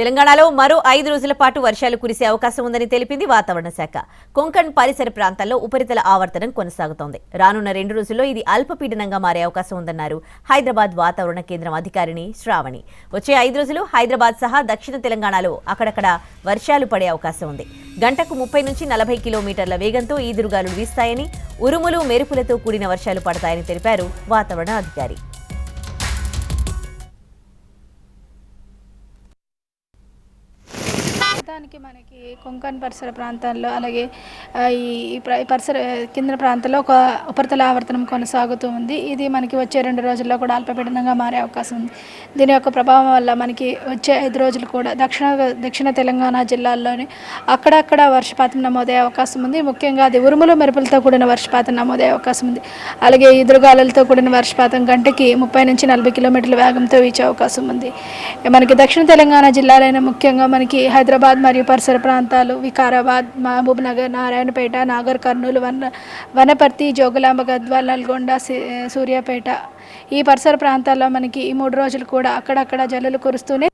తెలంగాణలో మరో 5 రోజుల పాటు వర్షాలు కురిసే అవకాశం ఉందని తెలిపింది వాతావరణ శాఖ. కొంకణ్ పరిసర ప్రాంతాల్లో ఉపరితల ఆవర్తనం కొనసాగుతోంది. రానున్న 2 రోజుల్లో ఇది అల్పపీడనంగా మారే అవకాశం ఉందన్నారు హైదరాబాద్ వాతావరణ కేంద్రం అధికారిని శ్రావణి. వచ్చే 5 రోజులు హైదరాబాద్ సహా దక్షిణ తెలంగాణలో అక్కడక్కడ వర్షాలు పడే అవకాశం ఉంది. గంటకు 30 నుంచి 40 కిలోమీటర్ల వేగంతో ఈదురుగాలులు వీస్తాయని, ఉరుములు మెరుపులతో కూడిన వర్షాలు పడతాయని తెలిపారు వాతావరణ అధికారి. మనకి కొంకణ్ పరిసర ప్రాంతాల్లో అలాగే ఈ పరిసర కింద ప్రాంతాల్లో ఒక ఉపరితల ఆవర్తనం కొనసాగుతూ ఉంది. ఇది మనకి వచ్చే 2 రోజుల్లో కూడా అల్పపీడనంగా మారే అవకాశం ఉంది. దీని యొక్క ప్రభావం వల్ల మనకి వచ్చే 5 రోజులు కూడా దక్షిణ తెలంగాణ జిల్లాల్లోని అక్కడక్కడ వర్షపాతం నమోదయ్యే అవకాశం ఉంది. ముఖ్యంగా అది ఉరుములు మెరుపులతో కూడిన వర్షపాతం నమోదయ్యే అవకాశం ఉంది. అలాగే ఈదురుగాలులతో కూడిన వర్షపాతం గంటకి 30 నుంచి 40 కిలోమీటర్ల వేగంతో వీచే అవకాశం ఉంది. మనకి దక్షిణ తెలంగాణ జిల్లాలైన ముఖ్యంగా మనకి హైదరాబాద్ మరియు పరిసర ప్రాంతాలు, వికారాబాద్, మహబూబ్ నగర్, నారాయణపేట, నాగర్ కర్నూలు, వనపర్తి, జోగులాంబ, గద్వాల్, నల్గొండ, సూర్యాపేట ఈ పరిసర ప్రాంతాల్లో మనకి ఈ 3 రోజులు కూడా అక్కడక్కడ జల్లులు కురుస్తూనే